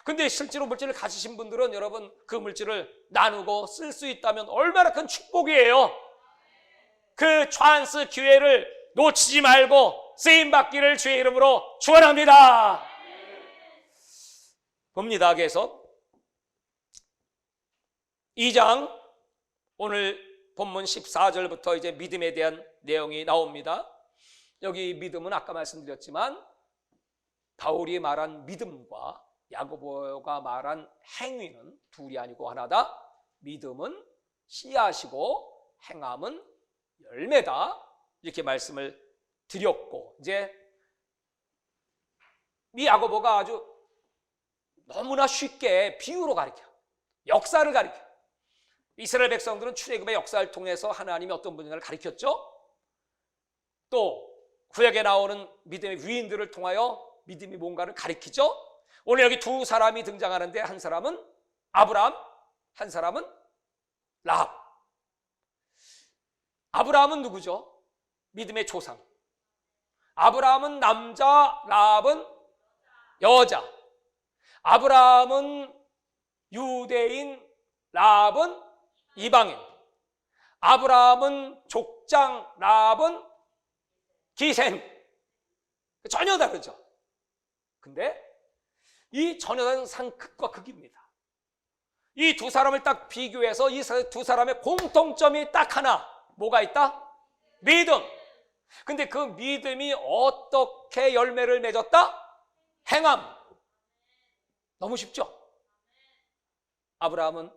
근데 실제로 물질을 가지신 분들은 여러분 그 물질을 나누고 쓸 수 있다면 얼마나 큰 축복이에요. 그 찬스 기회를 놓치지 말고 쓰임받기를 주의 이름으로 축원합니다. 봅니다. 계속 2장 오늘 본문 14절부터 이제 믿음에 대한 내용이 나옵니다. 여기 믿음은 아까 말씀드렸지만 바울이 말한 믿음과 야고보가 말한 행위는 둘이 아니고 하나다. 믿음은 씨앗이고 행함은 열매다. 이렇게 말씀을 드렸고, 이제 이 야고보가 아주 너무나 쉽게 비유로 가르쳐, 역사를 가르쳐. 이스라엘 백성들은 출애굽의 역사를 통해서 하나님이 어떤 분인가를 가르쳤죠. 또 구약에 나오는 믿음의 위인들을 통하여 믿음이 뭔가를 가르치죠. 오늘 여기 두 사람이 등장하는데 한 사람은 아브라함, 한 사람은 라합. 아브라함은 누구죠? 믿음의 조상. 아브라함은 남자, 라합은 여자. 아브라함은 유대인, 라합은 이방인. 아브라함은 족장, 라합은 기생. 전혀 다르죠. 근데 이 전혀 다른 극과 극입니다. 이 두 사람을 딱 비교해서 이 두 사람의 공통점이 딱 하나, 뭐가 있다? 믿음. 근데 그 믿음이 어떻게 열매를 맺었다? 행함. 너무 쉽죠? 아브라함은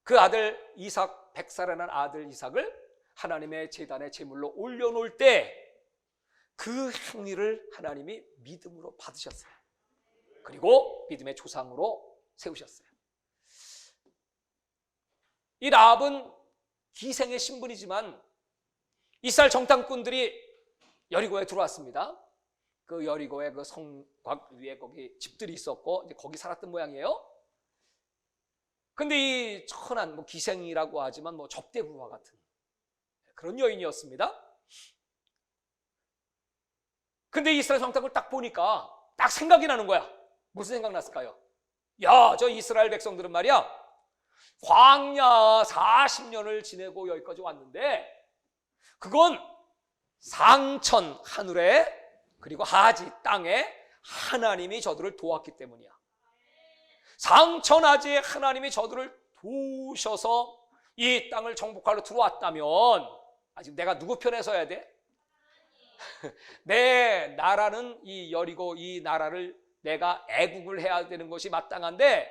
그 아들 이삭, 백살이라는 아들 이삭을 하나님의 제단의 제물로 올려놓을 때 그 행위를 하나님이 믿음으로 받으셨어요. 그리고 믿음의 조상으로 세우셨어요. 이 라합은 기생의 신분이지만 이스라엘 정탐꾼들이 여리고에 들어왔습니다. 그 여리고에 그 성곽 위에 거기 집들이 있었고 이제 거기 살았던 모양이에요. 근데 이 천한 기생이라고 하지만 접대부와 같은 그런 여인이었습니다. 근데 이스라엘 정탐꾼을 딱 보니까 딱 생각이 나는 거야. 무슨 생각 났을까요? 야, 저 이스라엘 백성들은 말이야, 광야 40년을 지내고 여기까지 왔는데 그건 상천 하늘에 그리고 하지 땅에 하나님이 저들을 도왔기 때문이야. 상천하지에 하나님이 저들을 도우셔서 이 땅을 정복하러 들어왔다면 아직 내가 누구 편에 서야 돼? 내 나라는 이 여리고 이 나라를 내가 애국을 해야 되는 것이 마땅한데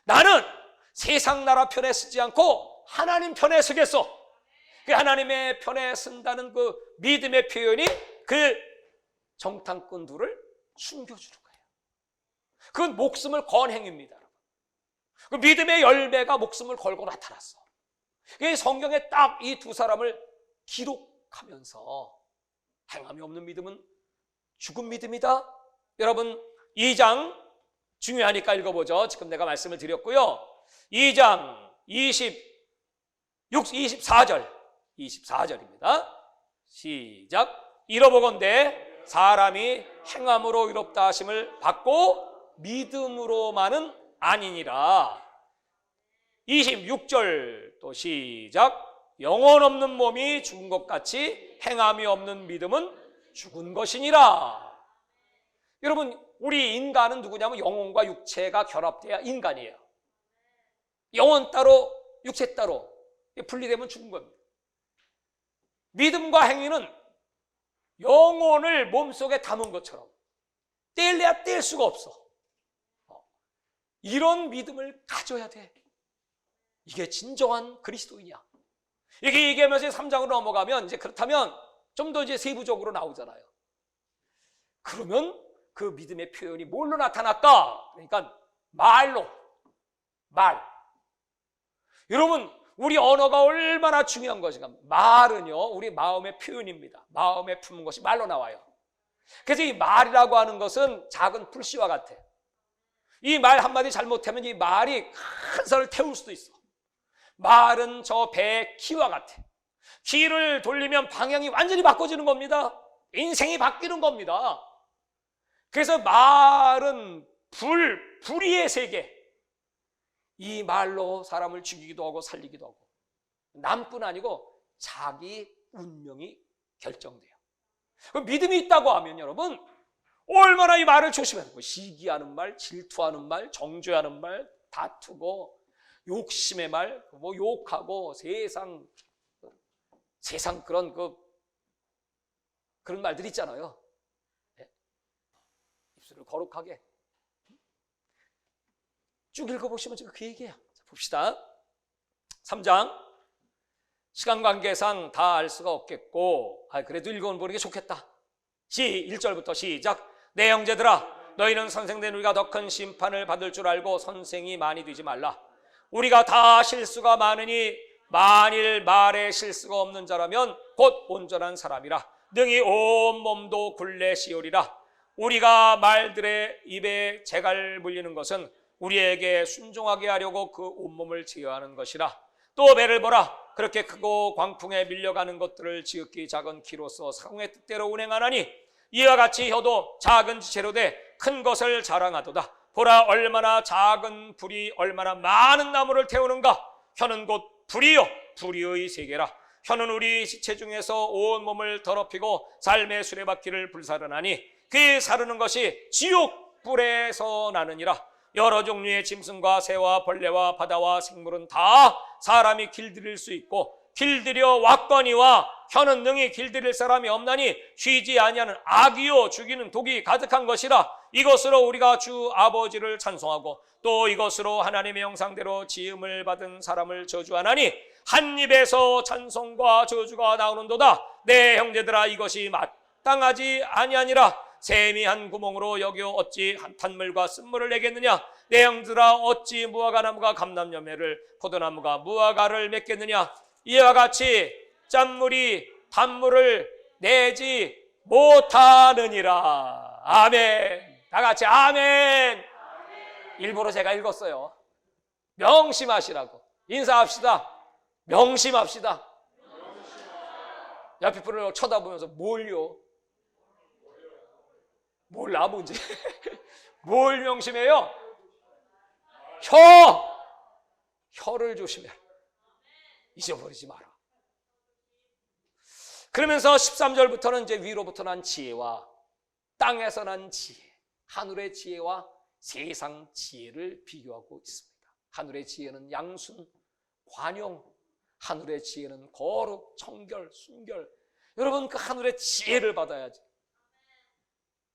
나는 세상 나라 편에 서지 않고 하나님 편에 서겠어. 그 하나님의 편에 선다는 그 믿음의 표현이 그 정탐꾼들을 숨겨주는 거예요. 그건 목숨을 건 행위입니다. 그 믿음의 열매가 목숨을 걸고 나타났어. 성경에 딱 이 두 사람을 기록하면서 행함이 없는 믿음은 죽은 믿음이다. 여러분 2장 중요하니까 읽어보죠. 지금 내가 말씀을 드렸고요. 2장 24절입니다. 시작. 이러보건대 사람이 행함으로 의롭다 하심을 받고 믿음으로만은 아니니라. 26절 또 시작. 영혼 없는 몸이 죽은 것 같이 행함이 없는 믿음은 죽은 것이니라. 여러분 우리 인간은 누구냐면 영혼과 육체가 결합돼야 인간이에요. 영혼 따로 육체 따로 분리되면 죽은 겁니다. 믿음과 행위는 영혼을 몸속에 담은 것처럼 떼려야 뗄 수가 없어. 이런 믿음을 가져야 돼. 이게 진정한 그리스도이냐. 이게 얘기하면서 3장으로 넘어가면 이제 그렇다면 좀 더 이제 세부적으로 나오잖아요. 그러면 그 믿음의 표현이 뭘로 나타날까? 그러니까 말로. 말. 여러분 우리 언어가 얼마나 중요한 것인가. 말은요 우리 마음의 표현입니다. 마음에 품은 것이 말로 나와요. 그래서 이 말이라고 하는 것은 작은 불씨와 같아. 이 말 한마디 잘못하면 이 말이 큰 산을 태울 수도 있어. 말은 저 배의 키와 같아. 키를 돌리면 방향이 완전히 바꿔지는 겁니다. 인생이 바뀌는 겁니다. 그래서 말은 불의의 세계. 이 말로 사람을 죽이기도 하고 살리기도 하고 남뿐 아니고 자기 운명이 결정돼요. 믿음이 있다고 하면 여러분 얼마나 이 말을 조심해야 되고 시기하는 말, 질투하는 말, 정죄하는 말, 다투고 욕심의 말, 욕하고 세상 그런 말들 있잖아요. 네? 입술을 거룩하게 쭉 읽어보시면 지금 그 얘기예요. 자, 봅시다. 3장 시간 관계상 다 알 수가 없겠고 그래도 읽어보는 게 좋겠다. 1절부터 시작. 내 형제들아 너희는 선생된 우리가 더 큰 심판을 받을 줄 알고 선생이 많이 되지 말라. 우리가 다 실수가 많으니 만일 말에 실수가 없는 자라면 곧 온전한 사람이라. 능히 온 몸도 굴레 시오리라. 우리가 말들의 입에 재갈 물리는 것은 우리에게 순종하게 하려고 그 온몸을 제어하는 것이라. 또 배를 보라. 그렇게 크고 광풍에 밀려가는 것들을 지극히 작은 키로서 상의 뜻대로 운행하나니 이와 같이 혀도 작은 지체로 돼 큰 것을 자랑하도다. 보라 얼마나 작은 불이 얼마나 많은 나무를 태우는가. 혀는 곧 불이요 불의의 세계라. 혀는 우리 시체 중에서 온 몸을 더럽히고 삶의 수레바퀴를 불사르나니 그 사르는 것이 지옥불에서 나느니라. 여러 종류의 짐승과 새와 벌레와 바다와 생물은 다 사람이 길들일 수 있고 길들여 왔거니와 혀는 능히 길들일 사람이 없나니 쉬지 아니하는 악이요 죽이는 독이 가득한 것이라. 이것으로 우리가 주 아버지를 찬송하고 또 이것으로 하나님의 형상대로 지음을 받은 사람을 저주하나니 한 입에서 찬송과 저주가 나오는도다. 내 형제들아, 이것이 마땅하지 아니하니라. 샘이 한 구멍으로 여겨 어찌 탄물과 쓴물을 내겠느냐. 내 형제들아, 어찌 무화과 나무가 감람열매를 포도나무가 무화과를 맺겠느냐. 이와 같이 짠물이 단물을 내지 못하느니라. 아멘. 다 같이 아멘. 일부러 제가 읽었어요. 명심하시라고. 인사합시다. 명심합시다. 옆에 분을 쳐다보면서 뭘요? 몰라 뭔지. 뭘 명심해요? 혀를 조심해. 잊어버리지 마라. 그러면서 13절부터는 이제 위로부터 난 지혜와 땅에서 난 지혜, 하늘의 지혜와 세상 지혜를 비교하고 있습니다. 하늘의 지혜는 양순, 관용, 하늘의 지혜는 거룩, 청결, 순결. 여러분, 그 하늘의 지혜를 받아야지.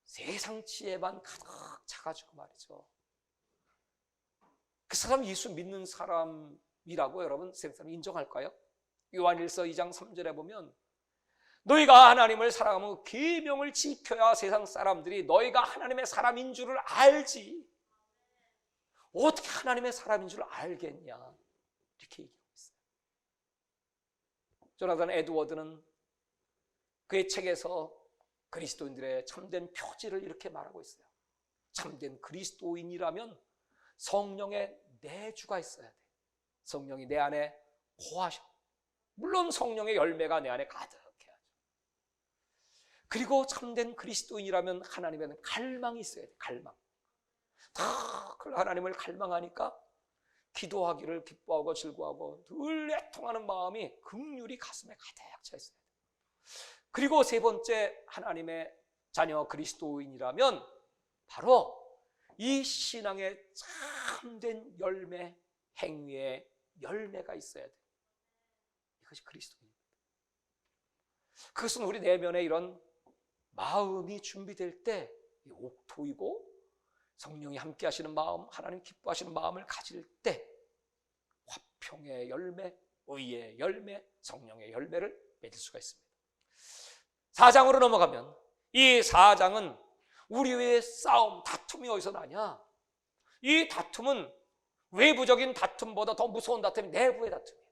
세상 지혜만 가득 차가지고 말이죠. 그 사람 예수 믿는 사람이라고 여러분 세상 사람 인정할까요? 요한일서 2장 3절에 보면 너희가 하나님을 사랑하면 계명을 지켜야 세상 사람들이 너희가 하나님의 사람인 줄을 알지. 어떻게 하나님의 사람인 줄 알겠냐, 이렇게 얘기하고 있어요. 조나단 에드워드는 그의 책에서 그리스도인들의 참된 표지를 이렇게 말하고 있어요. 참된 그리스도인이라면 성령의 내주가 있어야 돼. 성령이 내 안에 거하셔. 물론 성령의 열매가 내 안에 가득해야죠. 그리고 참된 그리스도인이라면 하나님에 대한 갈망이 있어야 돼. 갈망. 다 하나님을 갈망하니까 기도하기를 기뻐하고 즐거워하고 늘 애통하는 마음이 긍휼히 가슴에 가득 차 있어야 돼. 그리고 세 번째, 하나님의 자녀 그리스도인이라면 바로 이 신앙의 참된 열매, 행위의 열매가 있어야 돼. 이것이 그리스도인입니다. 그것은 우리 내면에 이런 마음이 준비될 때 옥토이고 성령이 함께 하시는 마음, 하나님 기뻐하시는 마음을 가질 때 화평의 열매, 의의 열매, 성령의 열매를 맺을 수가 있습니다. 4장으로 넘어가면 이 4장은 우리의 싸움, 다툼이 어디서 나냐? 이 다툼은 외부적인 다툼보다 더 무서운 다툼이 내부의 다툼이에요.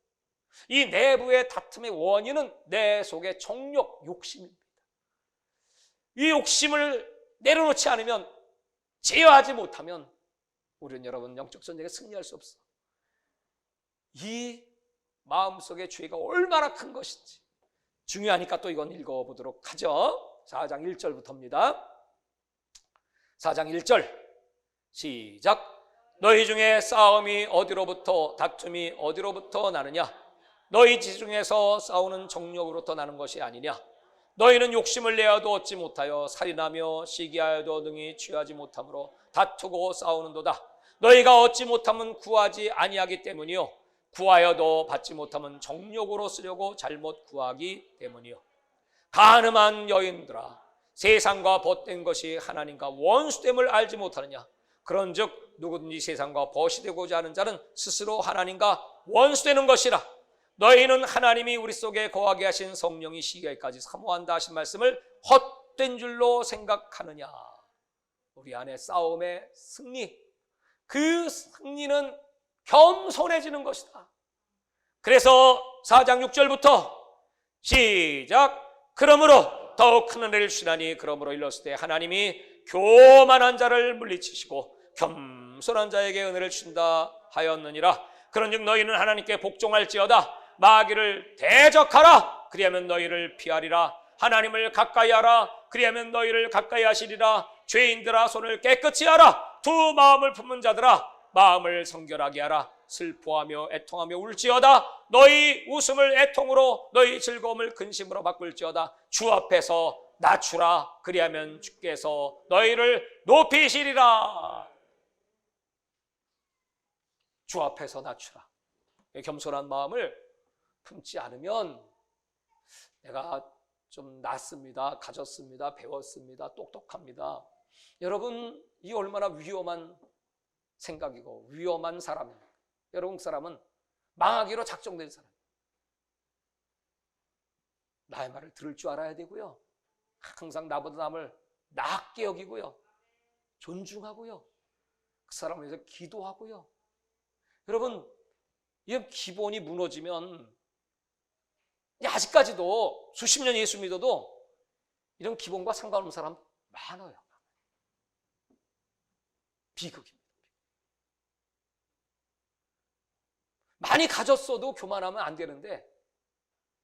이 내부의 다툼의 원인은 내 속의 정욕, 욕심입니다. 이 욕심을 내려놓지 않으면, 제어하지 못하면 우리는 여러분 영적 전쟁에 승리할 수 없어. 이 마음속의 죄가 얼마나 큰 것인지 중요하니까 또 이건 읽어보도록 하죠. 4장 1절부터입니다. 4장 1절 시작. 너희 중에 싸움이 어디로부터, 다툼이 어디로부터 나느냐? 너희 지중에서 싸우는 정욕으로부터 나는 것이 아니냐? 너희는 욕심을 내어도 얻지 못하여 살인하며 시기하여도 능히 취하지 못함으로 다투고 싸우는도다. 너희가 얻지 못하면 구하지 아니하기 때문이요, 구하여도 받지 못하면 정욕으로 쓰려고 잘못 구하기 때문이요. 간음한 여인들아, 세상과 벗된 것이 하나님과 원수됨을 알지 못하느냐? 그런즉 누구든지 세상과 벗이 되고자 하는 자는 스스로 하나님과 원수되는 것이라. 너희는 하나님이 우리 속에 거하게 하신 성령이 시기까지 사모한다 하신 말씀을 헛된 줄로 생각하느냐? 우리 안에 싸움의 승리, 그 승리는 겸손해지는 것이다. 그래서 4장 6절부터 시작. 그러므로 더욱 큰 은혜를 주시나니 그러므로 일렀을 때 하나님이 교만한 자를 물리치시고 겸손한 자에게 은혜를 주신다 하였느니라. 그런즉 너희는 하나님께 복종할지어다. 마귀를 대적하라. 그리하면 너희를 피하리라. 하나님을 가까이 하라. 그리하면 너희를 가까이 하시리라. 죄인들아, 손을 깨끗이 하라. 두 마음을 품은 자들아, 마음을 성결하게 하라. 슬퍼하며 애통하며 울지어다. 너희 웃음을 애통으로 너희 즐거움을 근심으로 바꿀지어다. 주 앞에서 낮추라. 그리하면 주께서 너희를 높이시리라. 주 앞에서 낮추라. 겸손한 마음을 품지 않으면 내가 좀 낫습니다, 가졌습니다, 배웠습니다, 똑똑합니다. 여러분, 이 얼마나 위험한 생각이고 위험한 사람입니다. 여러분, 그 사람은 망하기로 작정된 사람. 나의 말을 들을 줄 알아야 되고요. 항상 나보다 남을 낮게 여기고요. 존중하고요. 그 사람을 위해서 기도하고요. 여러분, 이 기본이 무너지면 아직까지도 수십 년 예수 믿어도 이런 기본과 상관없는 사람 많아요. 비극입니다. 많이 가졌어도 교만하면 안 되는데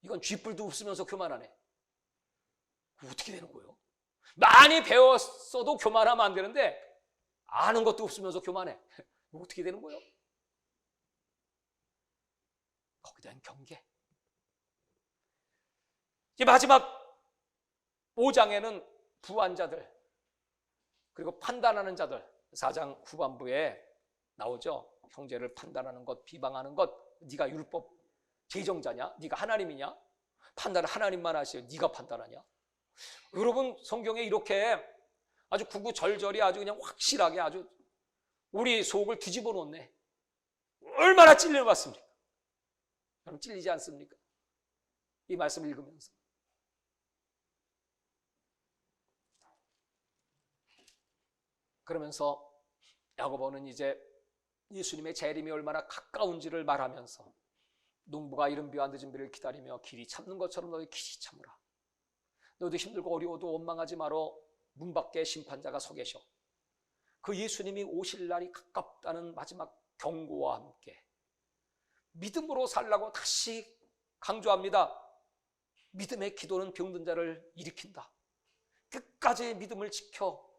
이건 쥐뿔도 없으면서 교만하네. 어떻게 되는 거예요? 많이 배웠어도 교만하면 안 되는데 아는 것도 없으면서 교만해. 어떻게 되는 거예요? 거기에 대한 경계. 이제 마지막 5장에는 부한 자들 그리고 판단하는 자들 4장 후반부에 나오죠. 형제를 판단하는 것, 비방하는 것. 네가 율법 제정자냐? 네가 하나님이냐? 판단을 하나님만 하세요. 네가 판단하냐? 여러분, 성경에 이렇게 아주 구구절절히 아주 그냥 확실하게 아주 우리 속을 뒤집어 놓네. 얼마나 찔려 봤습니까? 여러분, 찔리지 않습니까? 이 말씀을 읽으면서. 그러면서 야고보는 이제 예수님의 재림이 얼마나 가까운지를 말하면서 농부가 이른 비와 늦은 비를 기다리며 길이 참는 것처럼 너희 길이 참으라. 너도 힘들고 어려워도 원망하지 마라. 문 밖에 심판자가 서 계셔. 그 예수님이 오실 날이 가깝다는 마지막 경고와 함께 믿음으로 살라고 다시 강조합니다. 믿음의 기도는 병든 자를 일으킨다. 끝까지 믿음을 지켜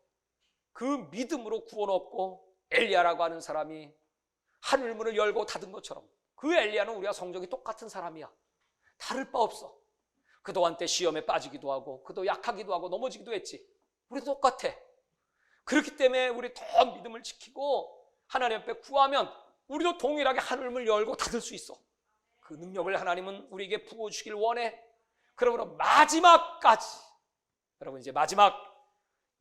그 믿음으로 구원 얻고 엘리야라고 하는 사람이 하늘문을 열고 닫은 것처럼 그 엘리야는 우리와 성적이 똑같은 사람이야. 다를 바 없어. 그도 한때 시험에 빠지기도 하고 그도 약하기도 하고 넘어지기도 했지. 우리도 똑같아. 그렇기 때문에 우리 더 믿음을 지키고 하나님 앞에 구하면 우리도 동일하게 하늘문을 열고 닫을 수 있어. 그 능력을 하나님은 우리에게 부어주길 원해. 그러므로 마지막까지, 여러분 이제 마지막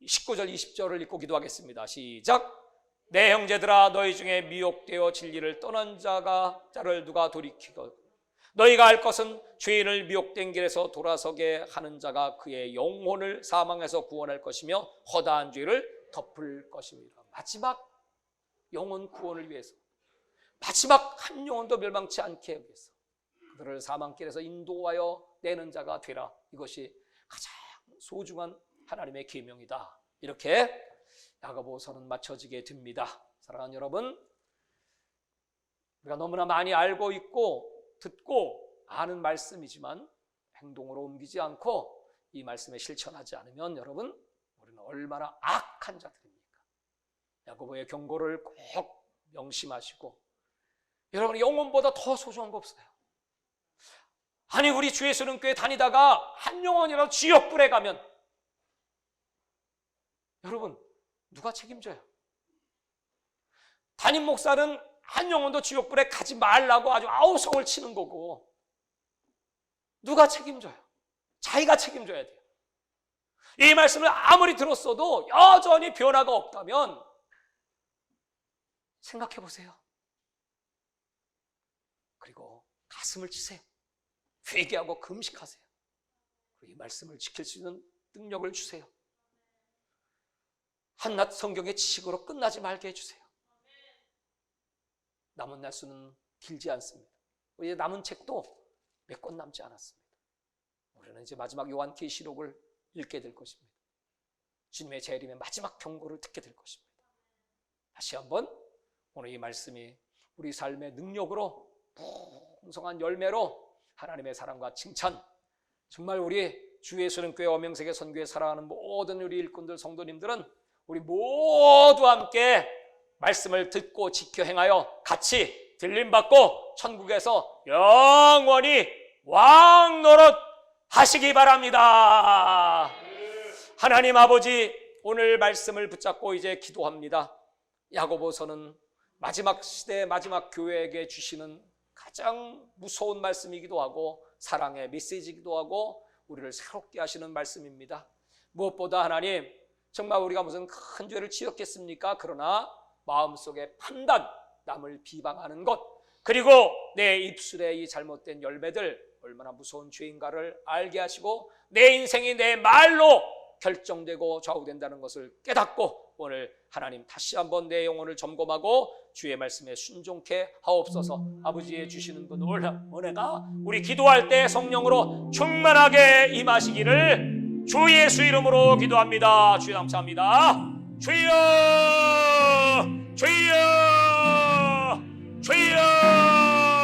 19절 20절을 읽고 기도하겠습니다. 시작. 내 형제들아, 너희 중에 미혹되어 진리를 떠난 자를 누가 돌이키고 너희가 알 것은 죄인을 미혹된 길에서 돌아서게 하는 자가 그의 영혼을 사망에서 구원할 것이며 허다한 죄를 덮을 것입니다. 마지막 영혼 구원을 위해서, 마지막 한 영혼도 멸망치 않게 위해서 그들을 사망길에서 인도하여 내는 자가 되라. 이것이 가장 소중한 하나님의 계명이다. 이렇게 야고보서는 마쳐지게 됩니다. 사랑하는 여러분, 우리가 너무나 많이 알고 있고 듣고 아는 말씀이지만 행동으로 옮기지 않고 이 말씀에 실천하지 않으면 여러분, 우리는 얼마나 악한 자들입니까? 야고보의 경고를 꼭 명심하시고, 여러분 영혼보다 더 소중한 거 없어요. 아니, 우리 주 예수는 교회 다니다가 한 영혼이라도 지옥불에 가면 여러분 누가 책임져요? 담임 목사는 한 영혼도 지옥불에 가지 말라고 아주 아우성을 치는 거고, 누가 책임져요? 자기가 책임져야 돼요. 이 말씀을 아무리 들었어도 여전히 변화가 없다면 생각해 보세요. 그리고 가슴을 치세요. 회개하고 금식하세요. 그리고 이 말씀을 지킬 수 있는 능력을 주세요. 한낱 성경의 지식으로 끝나지 말게 해주세요. 남은 날수는 길지 않습니다. 이제 남은 책도 몇 권 남지 않았습니다. 우리는 이제 마지막 요한계시록을 읽게 될 것입니다. 주님의 재림의 마지막 경고를 듣게 될 것입니다. 다시 한번 오늘 이 말씀이 우리 삶의 능력으로 풍성한 열매로 하나님의 사랑과 칭찬, 정말 우리 주 예수는 교회 엄영세계 선교회 사랑하는 모든 우리 일꾼들 성도님들은 우리 모두 함께 말씀을 듣고 지켜 행하여 같이 들림받고 천국에서 영원히 왕노릇 하시기 바랍니다. 하나님 아버지, 오늘 말씀을 붙잡고 이제 기도합니다. 야고보서는 마지막 시대 마지막 교회에게 주시는 가장 무서운 말씀이기도 하고 사랑의 메시지이기도 하고 우리를 새롭게 하시는 말씀입니다. 무엇보다 하나님, 정말 우리가 무슨 큰 죄를 지었겠습니까? 그러나 마음속의 판단, 남을 비방하는 것, 그리고 내 입술의 이 잘못된 열매들 얼마나 무서운 죄인가를 알게 하시고 내 인생이 내 말로 결정되고 좌우된다는 것을 깨닫고 오늘 하나님 다시 한번 내 영혼을 점검하고 주의 말씀에 순종케 하옵소서. 아버지의 주시는 그 놀라운 은혜가 우리 기도할 때 성령으로 충만하게 임하시기를 주 예수 이름으로 기도합니다. 주여 감사합니다. 주여, 주여, 주여.